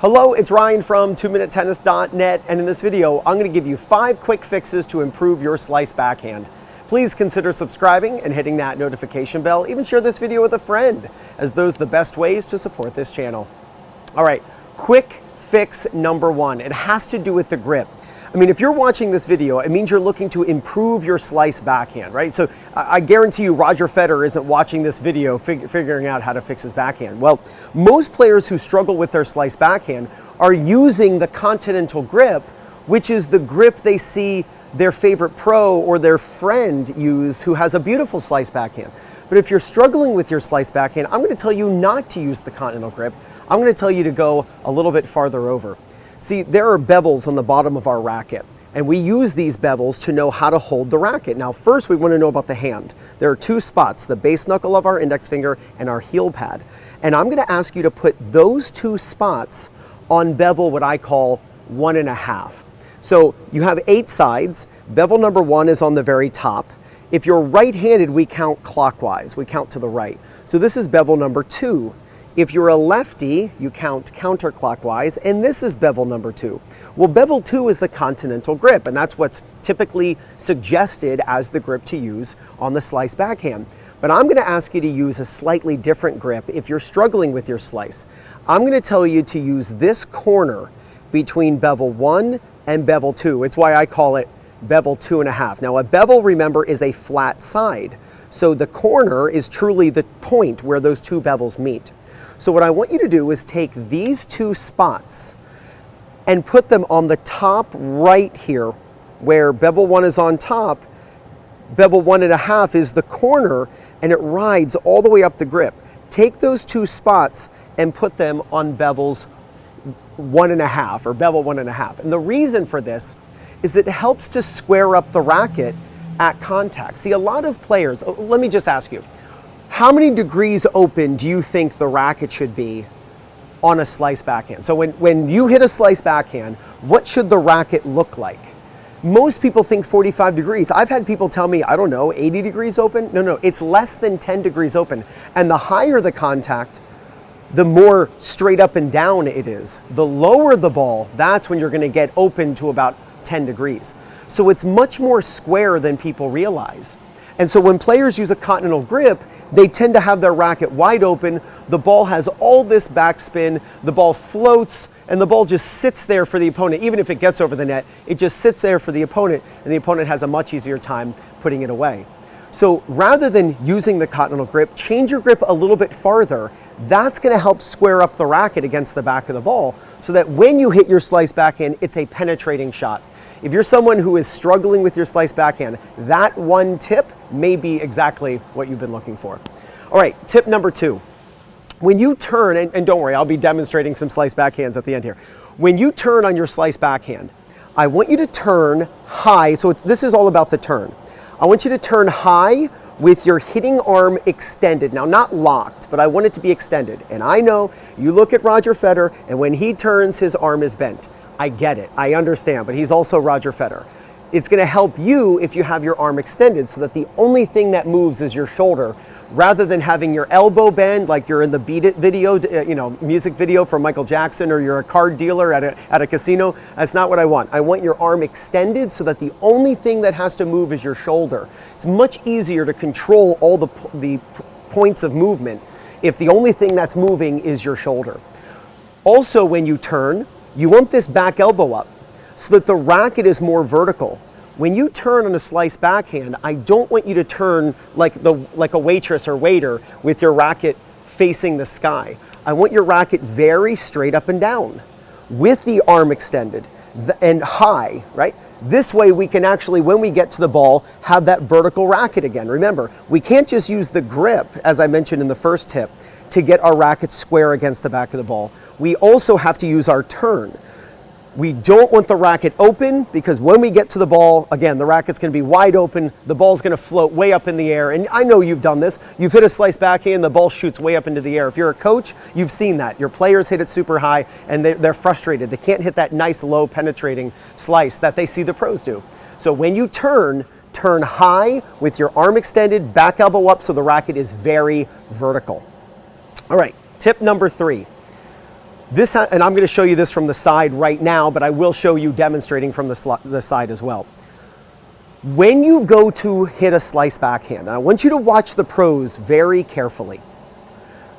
Hello, it's Ryan from 2minutetennis.net, and in this video, I'm going to give you 5 quick fixes to improve your slice backhand. Please consider subscribing and hitting that notification bell. Even share this video with a friend, as those are the best ways to support this channel. All right, quick fix number 1. It has to do with the grip. I mean, if you're watching this video, it means you're looking to improve your slice backhand, right? So I guarantee you Roger Federer isn't watching this video figuring out how to fix his backhand. Well, most players who struggle with their slice backhand are using the Continental Grip, which is the grip they see their favorite pro or their friend use who has a beautiful slice backhand. But if you're struggling with your slice backhand, I'm going to tell you not to use the Continental Grip. I'm going to tell you to go a little bit farther over. See, there are bevels on the bottom of our racket, and we use these bevels to know how to hold the racket. Now, first we want to know about the hand. There are 2 spots, the base knuckle of our index finger and our heel pad. And I'm going to ask you to put those 2 spots on bevel what I call 1.5. So you have 8 sides. Bevel number 1 is on the very top. If you're right-handed, we count clockwise. We count to the right. So this is bevel number 2. If you're a lefty, you count counterclockwise, and this is bevel number 2. Well, bevel 2 is the Continental Grip, and that's what's typically suggested as the grip to use on the slice backhand. But I'm going to ask you to use a slightly different grip if you're struggling with your slice. I'm going to tell you to use this corner between bevel 1 and bevel 2. It's why I call it bevel 2.5. Now, a bevel, remember, is a flat side. So the corner is truly the point where those 2 bevels meet. So what I want you to do is take these 2 spots and put them on the top right here, where bevel 1 is on top, bevel 1.5 is the corner, and it rides all the way up the grip. Take those 2 spots and put them on bevels 1.5 or bevel 1.5. And the reason for this is it helps to square up the racket at contact. See, a lot of players, let me just ask you, how many degrees open do you think the racket should be on a slice backhand? So when you hit a slice backhand, what should the racket look like? Most people think 45 degrees. I've had people tell me, I don't know, 80 degrees open? No, it's less than 10 degrees open. And the higher the contact, the more straight up and down it is. The lower the ball, that's when you're going to get open to about 10 degrees. So it's much more square than people realize. And so when players use a Continental Grip, they tend to have their racket wide open. The ball has all this backspin. The ball floats, and the ball just sits there for the opponent. Even if it gets over the net, it just sits there for the opponent, and the opponent has a much easier time putting it away. So rather than using the Continental Grip, change your grip a little bit farther. That's going to help square up the racket against the back of the ball so that when you hit your slice backhand, it's a penetrating shot. If you're someone who is struggling with your slice backhand, that one tip may be exactly what you've been looking for. All right, tip number 2. When you turn, and don't worry, I'll be demonstrating some slice backhands at the end here. When you turn on your slice backhand, I want you to turn high. So this is all about the turn. I want you to turn high with your hitting arm extended. Now, not locked, but I want it to be extended. And I know you look at Roger Federer, and when he turns, his arm is bent. I get it, I understand, but he's also Roger Federer. It's going to help you if you have your arm extended so that the only thing that moves is your shoulder, rather than having your elbow bend like you're in the Beat It video, music video from Michael Jackson, or you're a card dealer at a casino. That's not what I want. I want your arm extended so that the only thing that has to move is your shoulder. It's much easier to control all the points of movement if the only thing that's moving is your shoulder. Also, when you turn, you want this back elbow up so that the racket is more vertical. When you turn on a slice backhand, I don't want you to turn like a waitress or waiter with your racket facing the sky. I want your racket very straight up and down with the arm extended and high, right? This way we can actually, when we get to the ball, have that vertical racket again. Remember, we can't just use the grip, as I mentioned in the first tip, to get our racket square against the back of the ball. We also have to use our turn. We don't want the racket open because when we get to the ball, again, the racket's going to be wide open. The ball's going to float way up in the air. And I know you've done this. You've hit a slice backhand, the ball shoots way up into the air. If you're a coach, you've seen that. Your players hit it super high and they're frustrated. They can't hit that nice low penetrating slice that they see the pros do. So when you turn high with your arm extended, back elbow up so the racket is very vertical. All right, tip number 3. And I'm going to show you this from the side right now, but I will show you demonstrating from the side as well. When you go to hit a slice backhand, and I want you to watch the pros very carefully.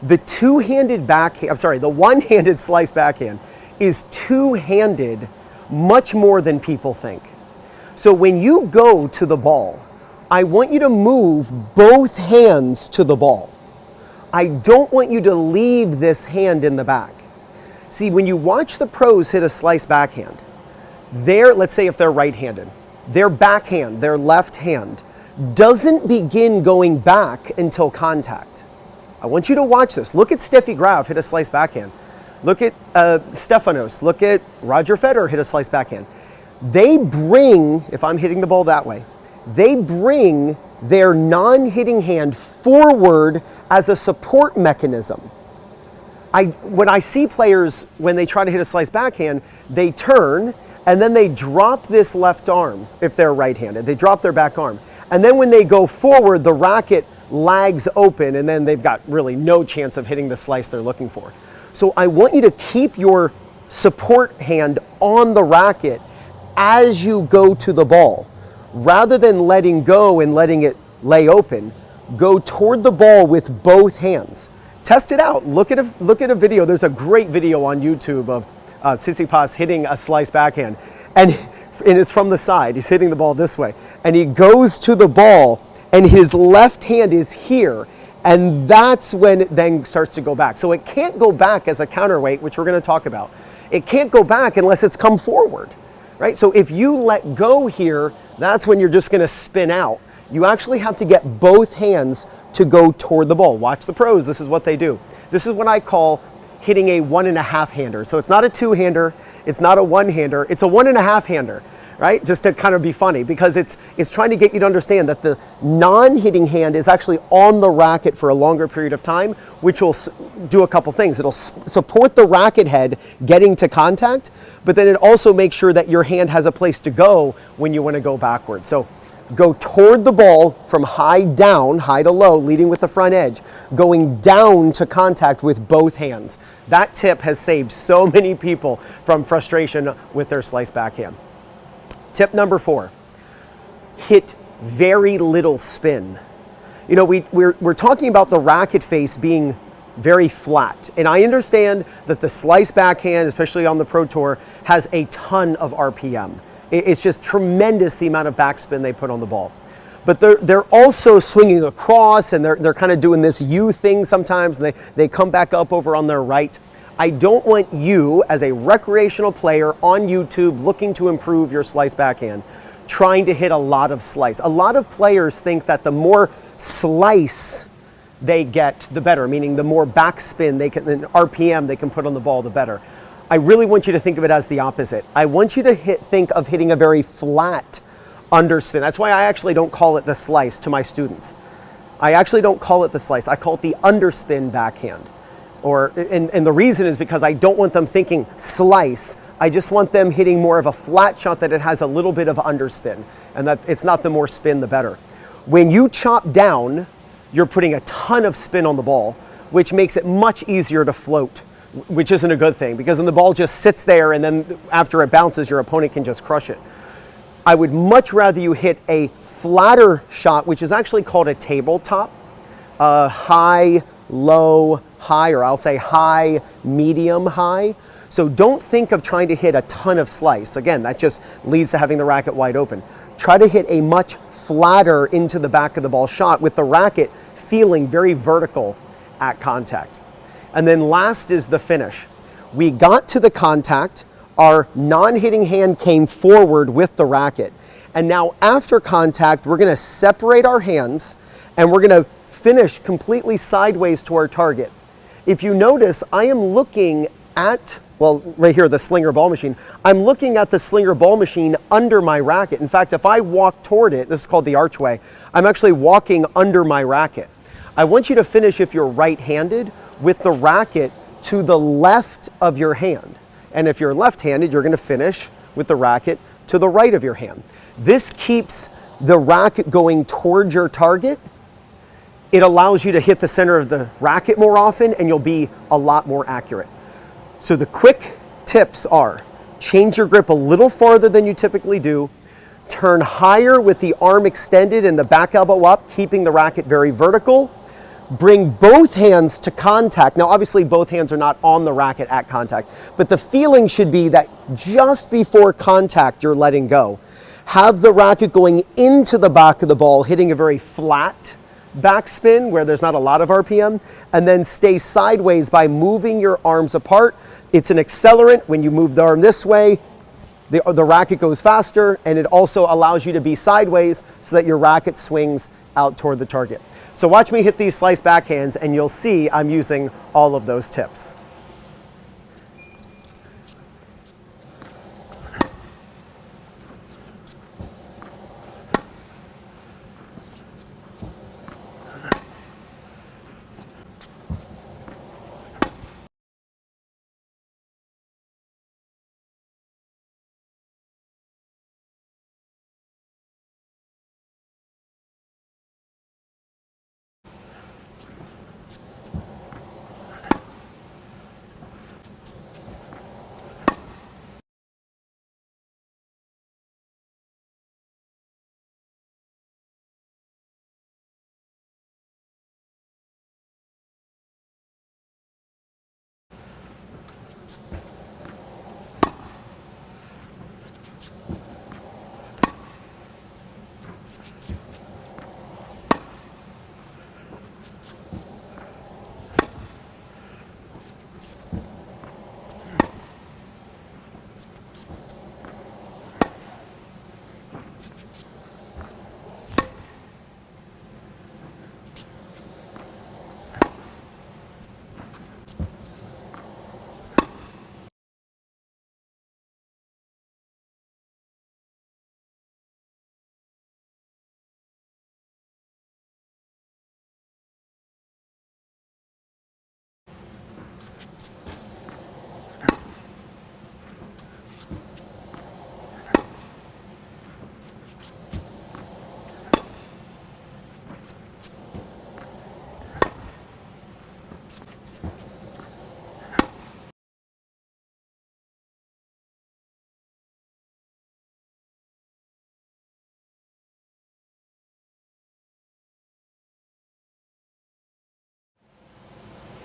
The one-handed slice backhand is two-handed much more than people think. So when you go to the ball, I want you to move both hands to the ball. I don't want you to leave this hand in the back. See, when you watch the pros hit a slice backhand, let's say if they're right-handed, their backhand, their left hand, doesn't begin going back until contact. I want you to watch this. Look at Steffi Graf hit a slice backhand. Look at Stefanos. Look at Roger Federer hit a slice backhand. They bring, if I'm hitting the ball that way, they bring their non-hitting hand forward as a support mechanism. When I see players, when they try to hit a slice backhand, they turn and then they drop this left arm, if they're right-handed. They drop their back arm. And then when they go forward, the racket lags open and then they've got really no chance of hitting the slice they're looking for. So I want you to keep your support hand on the racket as you go to the ball. Rather than letting go and letting it lay open, go toward the ball with both hands. Test it out. Look at a video. There's a great video on YouTube of Tsitsipas hitting a slice backhand. And it's from the side. He's hitting the ball this way. And he goes to the ball, and his left hand is here. And that's when it then starts to go back. So it can't go back as a counterweight, which we're going to talk about. It can't go back unless it's come forward, right? So if you let go here, that's when you're just going to spin out. You actually have to get both hands to go toward the ball. Watch the pros. This is what they do. This is what I call hitting a 1.5-hander. So it's not a 2-hander. It's not a 1-hander. It's a 1.5-hander, right? Just to kind of be funny, because it's trying to get you to understand that the non-hitting hand is actually on the racket for a longer period of time, which will do a couple things. It'll support the racket head getting to contact, but then it also makes sure that your hand has a place to go when you want to go backwards. So go toward the ball from high to low, leading with the front edge, going down to contact with both hands. That tip has saved so many people from frustration with their slice backhand. Tip number 4, hit very little spin. You know, we're talking about the racket face being very flat. And I understand that the slice backhand, especially on the Pro Tour, has a ton of RPM. It's just tremendous the amount of backspin they put on the ball. But they're also swinging across, and they're kind of doing this U thing sometimes, and they come back up over on their right. I don't want you, as a recreational player on YouTube looking to improve your slice backhand, trying to hit a lot of slice. A lot of players think that the more slice they get, the better, meaning the more backspin they can, and RPM they can put on the ball, the better. I really want you to think of it as the opposite. I want you to think of hitting a very flat underspin. That's why I actually don't call it the slice to my students. I actually don't call it the slice. I call it the underspin backhand. And the reason is because I don't want them thinking slice. I just want them hitting more of a flat shot that it has a little bit of underspin, and that it's not the more spin, the better. When you chop down, you're putting a ton of spin on the ball, which makes it much easier to float, which isn't a good thing, because then the ball just sits there, and then after it bounces, your opponent can just crush it. I would much rather you hit a flatter shot, which is actually called a tabletop, high, low, high, or I'll say high, medium, high. So don't think of trying to hit a ton of slice. Again, that just leads to having the racket wide open. Try to hit a much flatter into the back of the ball shot with the racket feeling very vertical at contact. And then last is the finish. We got to the contact, our non-hitting hand came forward with the racket. And now after contact, we're gonna separate our hands and we're gonna finish completely sideways to our target. If you notice, I am looking at, well, right here, the slinger ball machine. I'm looking at the slinger ball machine under my racket. In fact, if I walk toward it, this is called the archway, I'm actually walking under my racket. I want you to finish, if you're right-handed, with the racket to the left of your hand. And if you're left-handed, you're gonna finish with the racket to the right of your hand. This keeps the racket going towards your target. It allows you to hit the center of the racket more often, and you'll be a lot more accurate. So the quick tips are: change your grip a little farther than you typically do, turn higher with the arm extended and the back elbow up, keeping the racket very vertical. Bring both hands to contact. Now, obviously, both hands are not on the racket at contact, but the feeling should be that just before contact, you're letting go. Have the racket going into the back of the ball, hitting a very flat backspin where there's not a lot of RPM, and then stay sideways by moving your arms apart. It's an accelerant. When you move the arm this way, the racket goes faster, and it also allows you to be sideways so that your racket swings out toward the target. So watch me hit these slice backhands and you'll see I'm using all of those tips.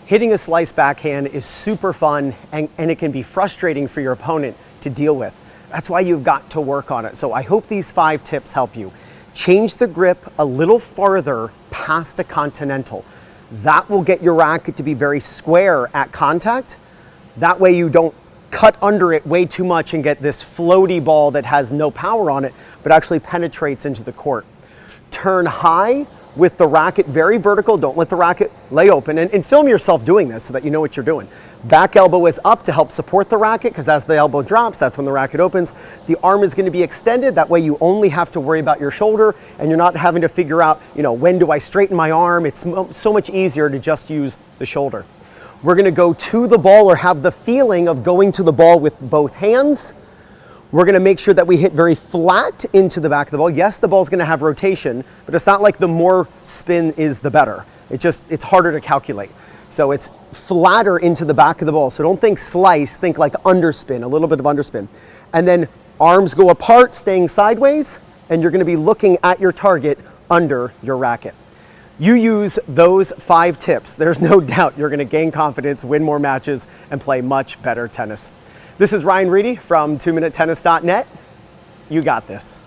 Hitting a slice backhand is super fun and it can be frustrating for your opponent to deal with. That's why you've got to work on it. So I hope these 5 tips help you. Change the grip a little farther past a continental. That will get your racket to be very square at contact. That way you don't cut under it way too much and get this floaty ball that has no power on it, but actually penetrates into the court. Turn high with the racket very vertical. Don't let the racket lay open, and film yourself doing this so that you know what you're doing. Back elbow is up to help support the racket, because as the elbow drops, that's when the racket opens. The arm is going to be extended. That way you only have to worry about your shoulder, and you're not having to figure out, when do I straighten my arm? It's so much easier to just use the shoulder. We're going to go to the ball, or have the feeling of going to the ball with both hands. We're going to make sure that we hit very flat into the back of the ball. Yes, the ball's going to have rotation, but it's not like the more spin is the better. It's harder to calculate. So it's flatter into the back of the ball. So don't think slice, think like underspin, a little bit of underspin. And then arms go apart, staying sideways, and you're going to be looking at your target under your racket. You use those 5 tips, there's no doubt you're going to gain confidence, win more matches, and play much better tennis. This is Ryan Reedy from 2minutetennis.net. You got this.